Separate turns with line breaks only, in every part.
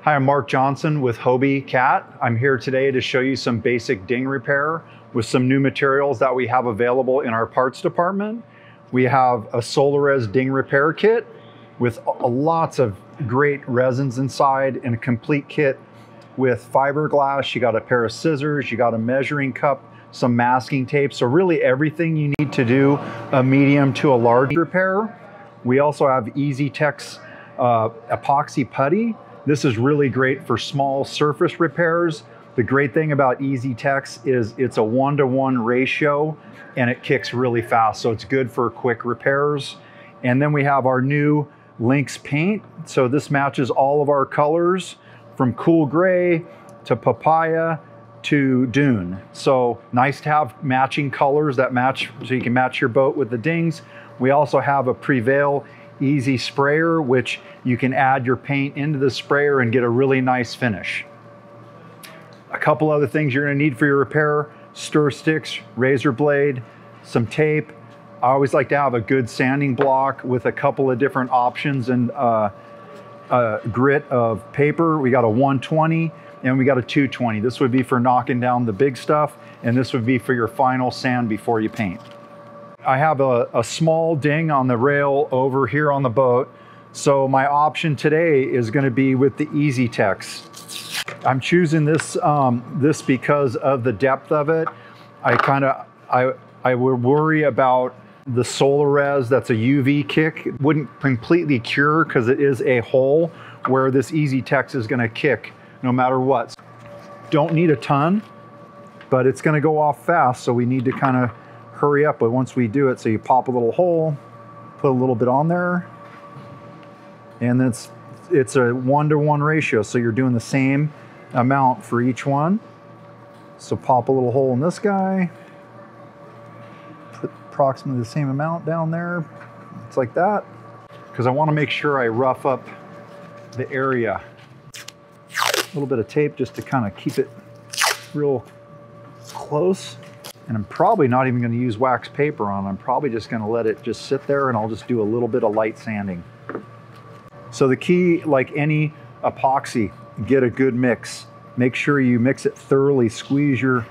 Hi, I'm Mark Johnson with Hobie Cat. I'm here today to show you some basic ding repair with some new materials that we have available in our parts department. We have a Solarez ding repair kit with lots of great resins inside and a complete kit with fiberglass. You got a pair of scissors, you got a measuring cup, some masking tape. So really everything you need to do a medium to a large repair. We also have Easy Tech's epoxy putty. This is really great for small surface repairs. The great thing about Easy Tech's is it's a 1-to-1 ratio and it kicks really fast. So it's good for quick repairs. And then we have our new LYNX paint. So this matches all of our colors from cool gray to papaya to dune. So nice to have matching colors that match, so you can match your boat with the dings. We also have a Prevail Easy sprayer, which you can add your paint into the sprayer and get a really nice finish. A couple other things you're going to need for your repair: stir sticks, razor blade, some tape. I always like to have a good sanding block with a couple of different options and grit of paper. We got a 120 and we got a 220. This would be for knocking down the big stuff, and this would be for your final sand before you paint. I have a small ding on the rail over here on the boat. So my option today is going to be with the Easy Tech's. I'm choosing this this because of the depth of it. I would worry about the Solarez, that's a UV kick. It wouldn't completely cure because it is a hole, where this Easy Tech's is going to kick no matter what. Don't need a ton, but it's going to go off fast, so we need to kind of hurry up. But once we do it, so you pop a little hole, put a little bit on there, and then it's a 1-to-1 ratio, so you're doing the same amount for each one. So pop a little hole in this guy, put approximately the same amount down there. It's like that, because I want to make sure I rough up the area. A little bit of tape just to kind of keep it real close. And I'm probably not even going to use wax paper on it. I'm probably just going to let it just sit there, and I'll just do a little bit of light sanding. So the key, like any epoxy, get a good mix. Make sure you mix it thoroughly. Squeeze your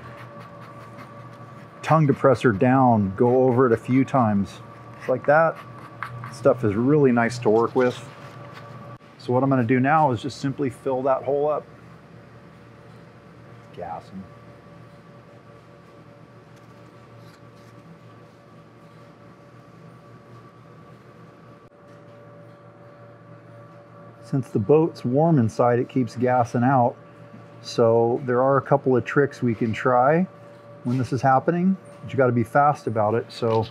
tongue depressor down. Go over it a few times. Just like that. Stuff is really nice to work with. So what I'm going to do now is just simply fill that hole up. Gassing. Since the boat's warm inside, it keeps gassing out. So there are a couple of tricks we can try when this is happening, but you got to be fast about it. So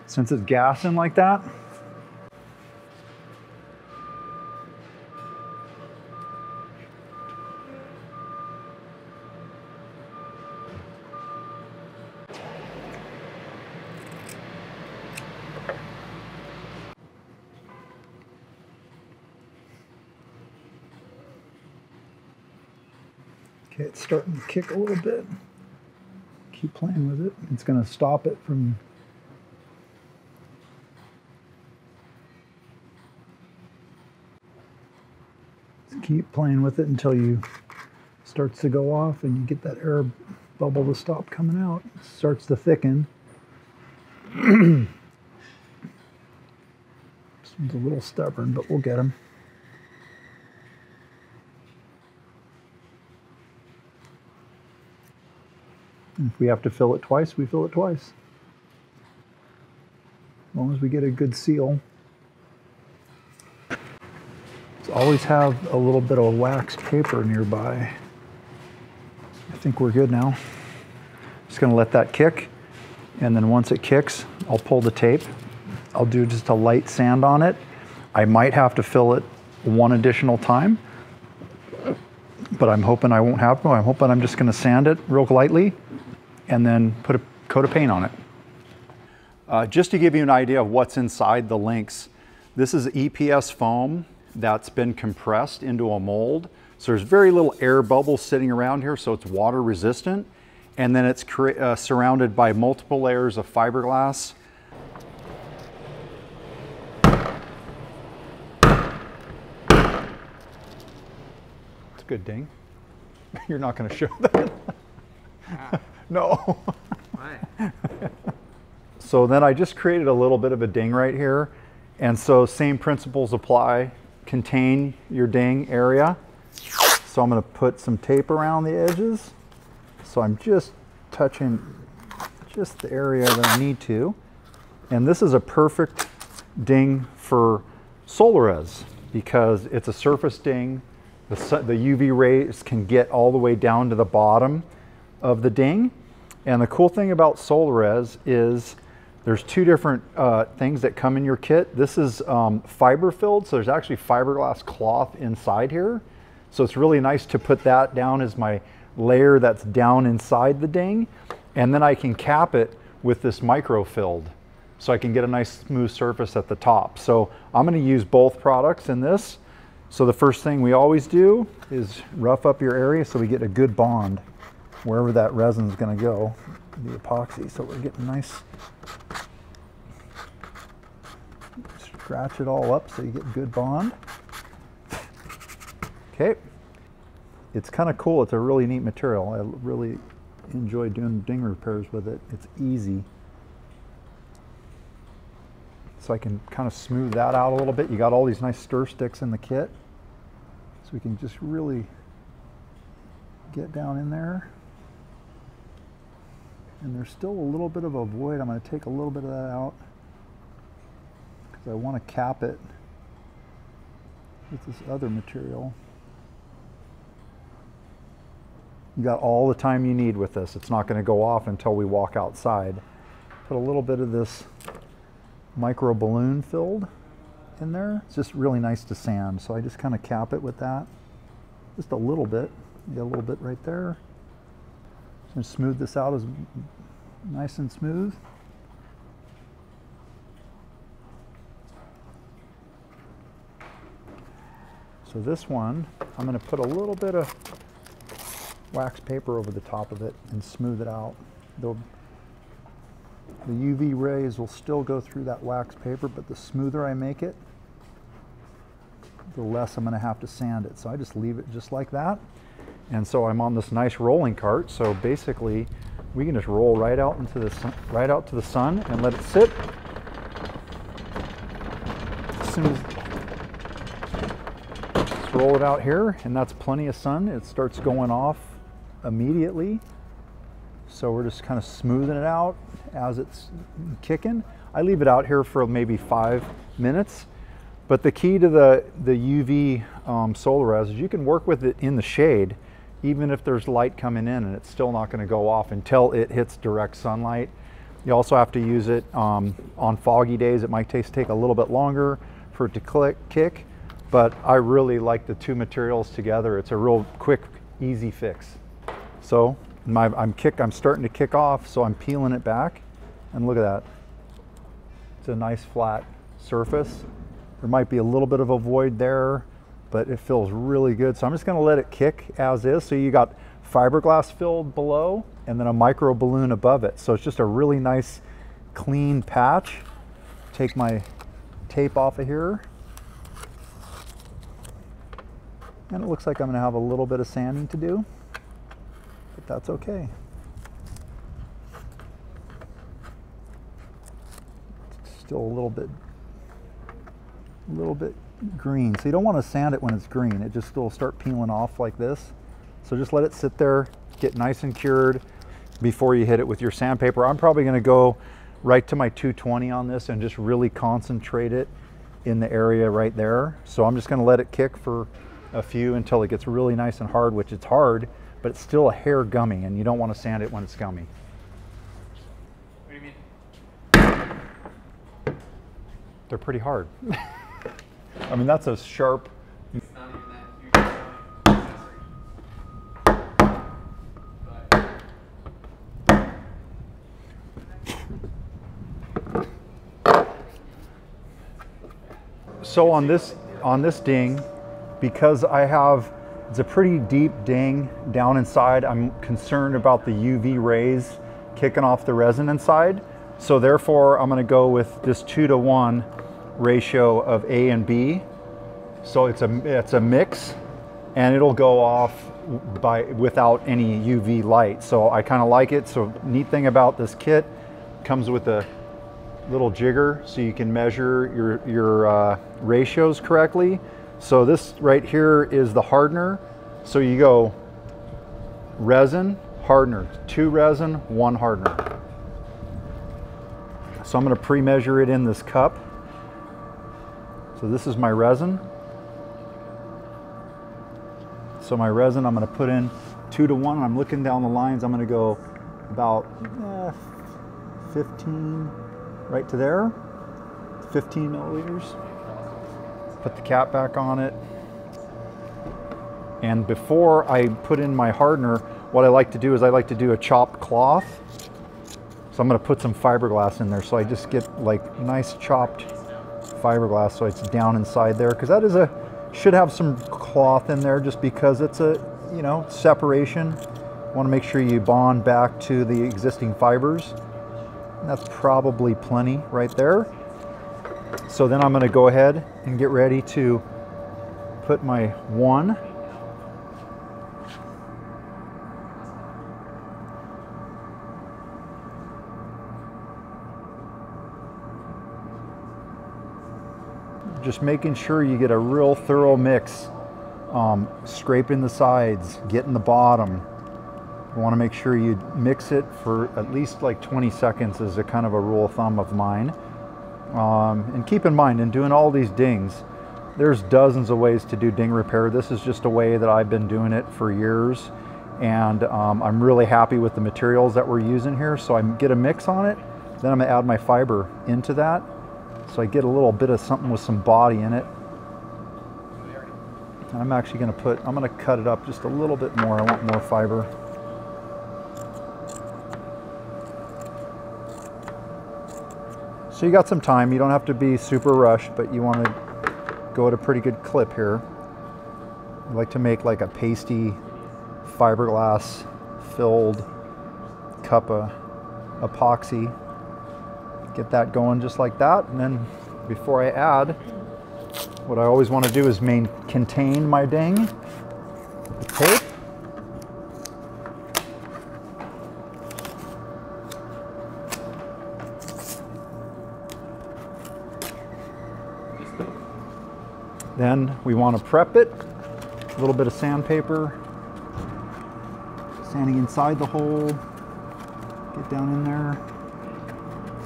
since it's gassing like that, okay, it's starting to kick a little bit. Keep playing with it. It's going to stop it from... Just keep playing with it until you starts to go off and you get that air bubble to stop coming out. It starts to thicken. This one's a little stubborn, but we'll get him. If we have to fill it twice, we fill it twice. As long as we get a good seal. Let's always have a little bit of waxed paper nearby. I think we're good now. Just gonna let that kick, and then once it kicks, I'll pull the tape. I'll do just a light sand on it. I might have to fill it one additional time, but I'm hoping I won't have to. I'm hoping I'm just gonna sand it real lightly and then put a coat of paint on it. Just to give you an idea of what's inside the LYNX, this is EPS foam that's been compressed into a mold. So there's very little air bubbles sitting around here, so it's water resistant. And then it's surrounded by multiple layers of fiberglass. good ding. You're not going to show that. No.
Why?
So then I just created a little bit of a ding right here. And so same principles apply. Contain your ding area. So I'm going to put some tape around the edges. So I'm just touching just the area that I need to. And this is a perfect ding for Solares because it's a surface ding. The UV rays can get all the way down to the bottom of the ding. And the cool thing about Solares is there's two different things that come in your kit. This is fiber filled, so there's actually fiberglass cloth inside here. So it's really nice to put that down as my layer that's down inside the ding. And then I can cap it with this micro filled. So I can get a nice smooth surface at the top. So I'm going to use both products in this. So the first thing we always do is rough up your area so we get a good bond wherever that resin is going to go, the epoxy. So we're getting nice, scratch it all up so you get good bond. Okay, it's kind of cool. It's a really neat material. I really enjoy doing ding repairs with it. It's easy. So I can kind of smooth that out a little bit. You got all these nice stir sticks in the kit. So we can just really get down in there. And there's still a little bit of a void. I'm going to take a little bit of that out because I want to cap it with this other material. You got all the time you need with this. It's not going to go off until we walk outside. Put a little bit of this micro balloon filled in there. It's just really nice to sand, so I just kind of cap it with that. Just a little bit. You got a little bit right there. So smooth this out as nice and smooth. So this one, I'm going to put a little bit of wax paper over the top of it and smooth it out. The UV rays will still go through that wax paper, but the smoother I make it, the less I'm going to have to sand it. So I just leave it just like that. And so I'm on this nice rolling cart. So basically, we can just roll right out into the sun, right out to the sun and let it sit. As soon as just roll it out here, and that's plenty of sun. It starts going off immediately. So we're just kind of smoothing it out as it's kicking. I leave it out here for maybe 5 minutes. But the key to the UV Solares is you can work with it in the shade, even if there's light coming in, and it's still not going to go off until it hits direct sunlight. You also have to use it on foggy days. It might take a little bit longer for it to kick, but I really like the two materials together. It's a real quick, easy fix. So I'm starting to kick off, so I'm peeling it back, and look at that. It's a nice flat surface. There might be a little bit of a void there, but it feels really good. So I'm just going to let it kick as is. So you got fiberglass filled below and then a micro balloon above it. So it's just a really nice clean patch. Take my tape off of here. And it looks like I'm going to have a little bit of sanding to do, but that's okay. Still a little bit green. So you don't want to sand it when it's green. It just will start peeling off like this. So just let it sit there, get nice and cured before you hit it with your sandpaper. I'm probably going to go right to my 220 on this and just really concentrate it in the area right there. So I'm just going to let it kick for a few until it gets really nice and hard, which it's hard, but it's still a hair gummy, and you don't want to sand it when it's gummy.
What do you mean?
They're pretty hard. I mean, that's a sharp.
It's not even that huge.
So on this ding, because it's a pretty deep ding down inside, I'm concerned about the UV rays kicking off the resin inside. So therefore, I'm going to go with this 2-to-1 ratio of A and B. So it's a mix and it'll go off without any UV light. So I kind of like it. So neat thing about this kit, comes with a little jigger so you can measure your ratios correctly. So this right here is the hardener. So you go resin, hardener, 2 resin, 1 hardener. So I'm going to pre-measure it in this cup. So this is my resin. So my resin I'm going to put in 2 to 1. I'm looking down the lines. I'm going to go about 15 right to there. 15 milliliters. Put the cap back on it. And before I put in my hardener, what I like to do is I like to do a chopped cloth. So I'm going to put some fiberglass in there. So I just get like nice chopped fiberglass so it's down inside there, because that is should have some cloth in there just because it's a, you know, separation. Want to make sure you bond back to the existing fibers. And that's probably plenty right there. So then I'm going to go ahead and get ready to put my 1. Just making sure you get a real thorough mix, scraping the sides, getting the bottom. You want to make sure you mix it for at least like 20 seconds is a kind of a rule of thumb of mine. And keep in mind, in doing all these dings, there's dozens of ways to do ding repair. This is just a way that I've been doing it for years, and I'm really happy with the materials that we're using here. So I get a mix on it, then I'm going to add my fiber into that. So I get a little bit of something with some body in it. And I'm actually going to I'm going to cut it up just a little bit more. I want more fiber. So you got some time. You don't have to be super rushed, but you want to go at a pretty good clip here. I like to make like a pasty fiberglass filled cup of epoxy. Get that going just like that, and then before I add, what I always want to do is contain my ding with tape. Then we want to prep it. A little bit of sandpaper, sanding inside the hole, get down in there.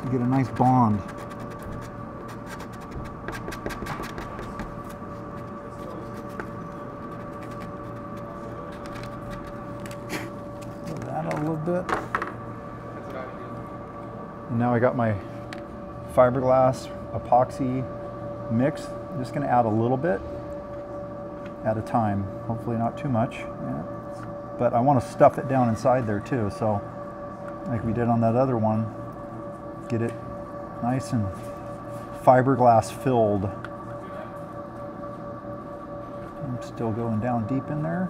You get a nice bond. Pull that out a little bit. And now I got my fiberglass epoxy mix. I'm just going to add a little bit at a time. Hopefully not too much. Yeah. But I want to stuff it down inside there too. So like we did on that other one. Get it nice and fiberglass filled. I'm still going down deep in there.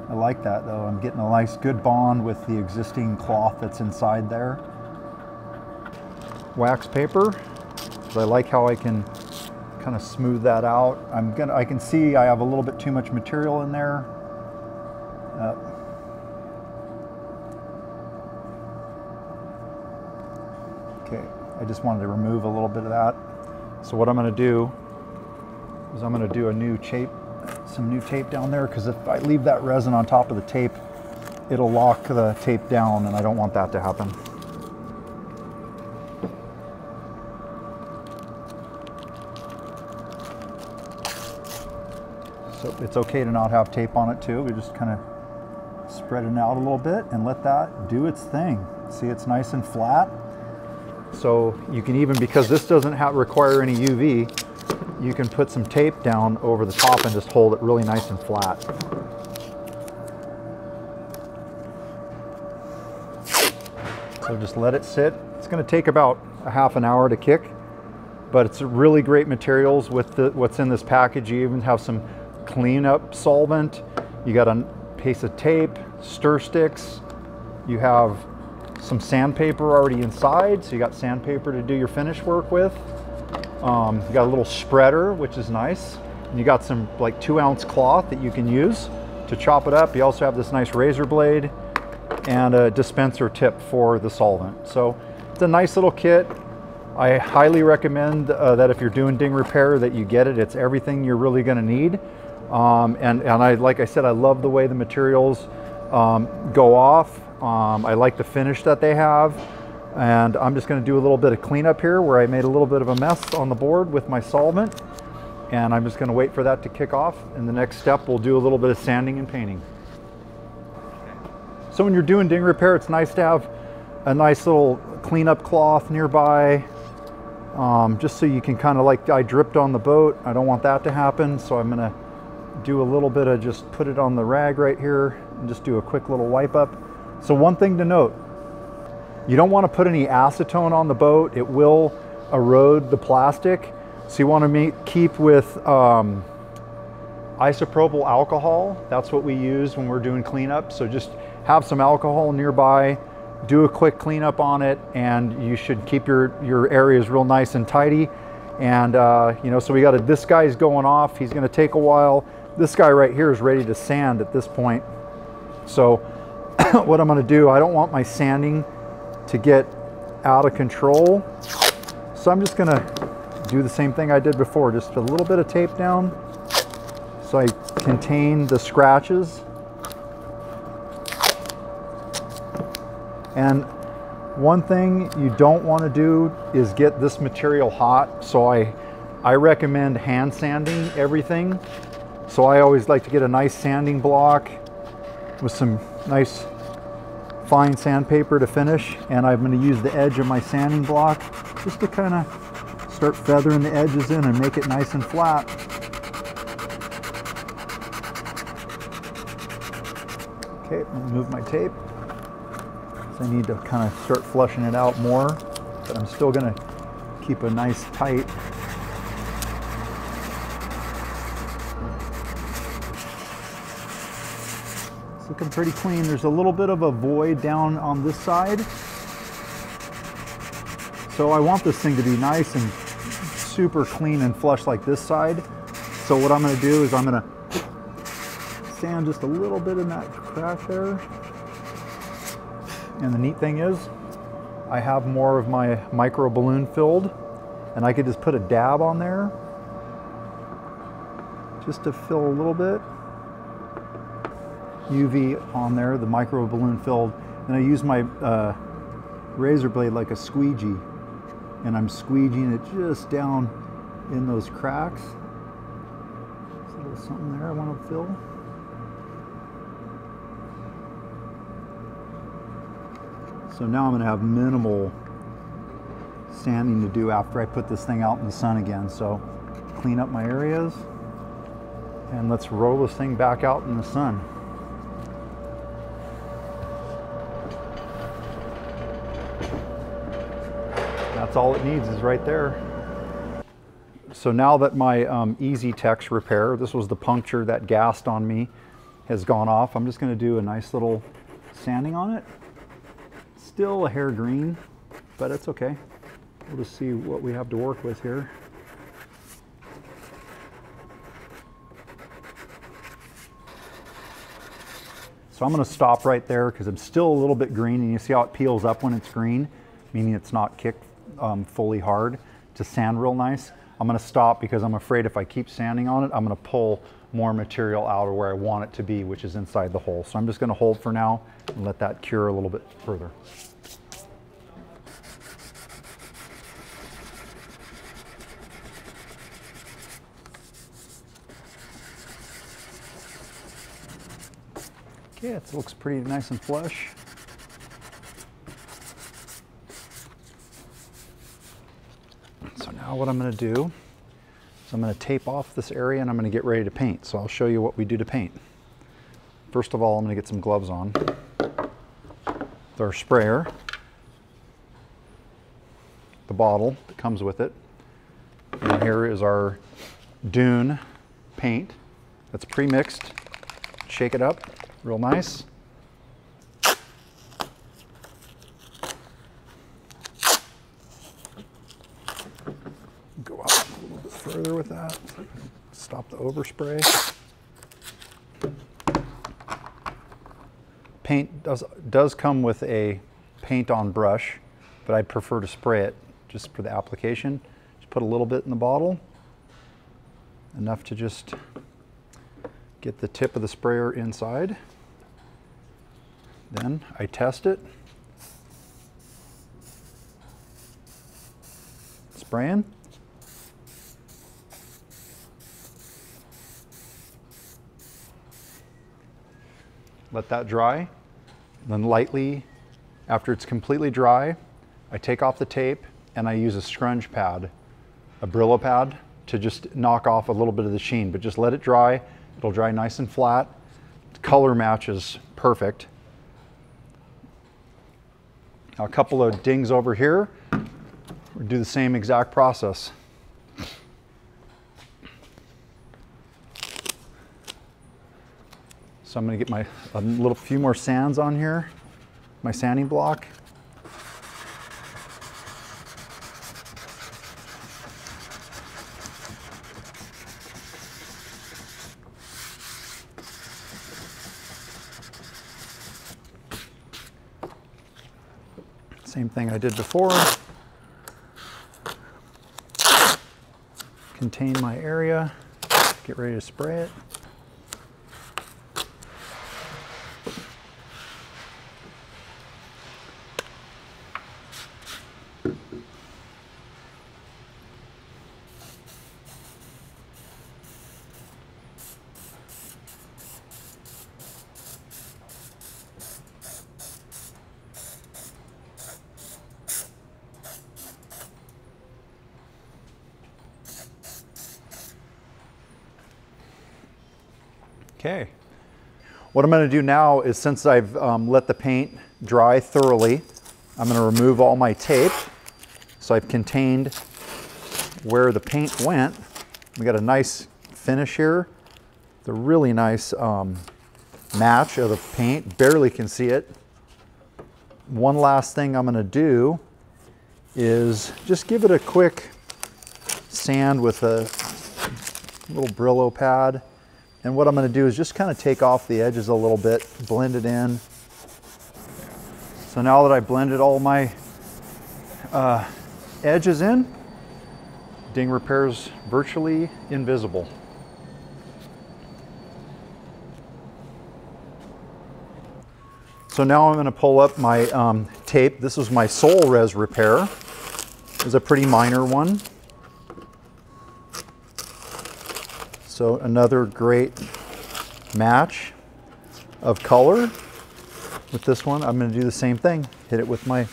I like that though. I'm getting a nice good bond with the existing cloth that's inside there. Wax paper, because I like how I can kind of smooth that out. I can see I have a little bit too much material in there. Okay, I just wanted to remove a little bit of that. So what I'm going to do is I'm going to do some new tape down there, because if I leave that resin on top of the tape, it'll lock the tape down, and I don't want that to happen. So it's okay to not have tape on it too. We just kind of spread it out a little bit and let that do its thing. See, it's nice and flat. So you can even, because this doesn't require any UV, you can put some tape down over the top and just hold it really nice and flat. So just let it sit. It's going to take about a half an hour to kick, but it's really great materials with what's in this package. You even have some cleanup solvent. You got a piece of tape, stir sticks. You have some sandpaper already inside, so you got sandpaper to do your finish work with. You got a little spreader, which is nice. You got some like 2-ounce cloth that you can use to chop it up. You also have this nice razor blade and a dispenser tip for the solvent. So it's a nice little kit. I highly recommend that if you're doing ding repair that you get it. It's everything you're really going to need. And like I said, I love the way the materials go off. I like the finish that they have. And I'm just going to do a little bit of cleanup here where I made a little bit of a mess on the board with my solvent. And I'm just going to wait for that to kick off. And the next step, we'll do a little bit of sanding and painting. So when you're doing ding repair, it's nice to have a nice little cleanup cloth nearby. Just so you can kind of, like I dripped on the boat, I don't want that to happen. So I'm going to do a little bit of just put it on the rag right here and just do a quick little wipe up. So one thing to note, you don't want to put any acetone on the boat. It will erode the plastic. So you want to keep with isopropyl alcohol. That's what we use when we're doing cleanup. So just have some alcohol nearby, do a quick cleanup on it, and you should keep your areas real nice and tidy. And you know, so we got this guy's going off. He's going to take a while. This guy right here is ready to sand at this point. So what I'm going to do, I don't want my sanding to get out of control. So I'm just going to do the same thing I did before, just a little bit of tape down so I contain the scratches. And one thing you don't want to do is get this material hot. So I recommend hand sanding everything. So I always like to get a nice sanding block with some nice fine sandpaper to finish. And I'm going to use the edge of my sanding block just to kind of start feathering the edges in and make it nice and flat. Okay, I'm going to move my tape. So I need to kind of start flushing it out more, but I'm still going to keep a nice tight. It's looking pretty clean. There's a little bit of a void down on this side. So I want this thing to be nice and super clean and flush like this side. So what I'm going to do is I'm going to sand just a little bit in that crack there. And the neat thing is, I have more of my micro balloon filled, and I could just put a dab on there, just to fill a little bit. UV on there, the micro balloon filled, and I use my razor blade like a squeegee, and I'm squeegeeing it just down in those cracks. There's a little something there I want to fill. So now I'm going to have minimal sanding to do after I put this thing out in the sun again. So clean up my areas and let's roll this thing back out in the sun. That's all it needs is right there. So now that my Easy Tec Repair, this was the puncture that gassed on me, has gone off, I'm just going to do a nice little sanding on it. Still a hair green, but it's okay. We'll just see what we have to work with here. So I'm going to stop right there because I'm still a little bit green, and you see how it peels up when it's green, meaning it's not kicked fully hard to sand real nice. I'm going to stop because I'm afraid if I keep sanding on it, I'm going to pull more material out of where I want it to be, which is inside the hole. So I'm just going to hold for now and let that cure a little bit further. Okay, it looks pretty nice and flush. So now what I'm going to do is I'm going to tape off this area and I'm going to get ready to paint. So I'll show you what we do to paint. First of all, I'm going to get some gloves on with our sprayer, the bottle that comes with it, and here is our Dune paint that's pre-mixed. Shake it up real nice. Go out a little bit further with that. Stop the overspray. Paint does come with a paint on brush, but I'd prefer to spray it just for the application. Just put a little bit in the bottle, enough to just get the tip of the sprayer inside. Then I test it. Spraying. Let that dry. Then lightly, after it's completely dry, I take off the tape and I use a scrunch pad, a Brillo pad, to just knock off a little bit of the sheen, but just let it dry. It'll dry nice and flat. The color match is perfect. Now, a couple of dings over here. We'll do the same exact process. So I'm going to get a few more sands on here, my sanding block. Same thing I did before. Contain my area, get ready to spray it. Okay, what I'm going to do now is, since I've let the paint dry thoroughly, I'm going to remove all my tape. So I've contained where the paint went. We got a nice finish here. It's a really nice match of the paint, barely can see it. One last thing I'm going to do is just give it a quick sand with a little Brillo pad. And what I'm going to do is just kind of take off the edges a little bit, blend it in. So now that I've blended all my edges in, Ding Repair's virtually invisible. So now I'm going to pull up my tape. This was my Sol Res repair. It was a pretty minor one. So another great match of color. With this one, I'm going to do the same thing. Hit it with my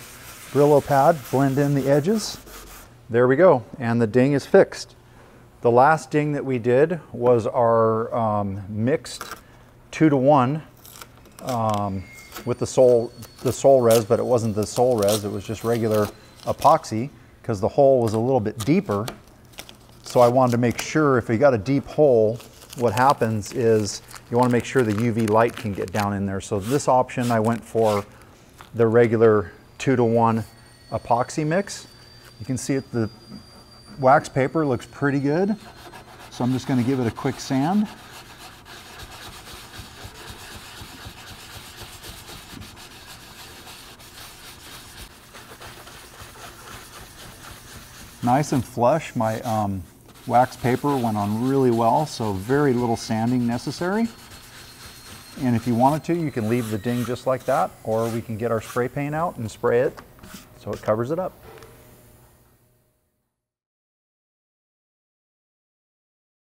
Brillo pad, blend in the edges. There we go, and the ding is fixed. The last ding that we did was our mixed 2-to-1 with the Sol Res, but it wasn't the Sol Res, it was just regular epoxy, because the hole was a little bit deeper. So I wanted to make sure, if you got a deep hole, what happens is you want to make sure the UV light can get down in there. So this option, I went for the regular 2-to-1 epoxy mix. You can see the wax paper looks pretty good. So I'm just going to give it a quick sand. Nice and flush. My wax paper went on really well, so very little sanding necessary. And if you wanted to, you can leave the ding just like that, or we can get our spray paint out and spray it so it covers it up.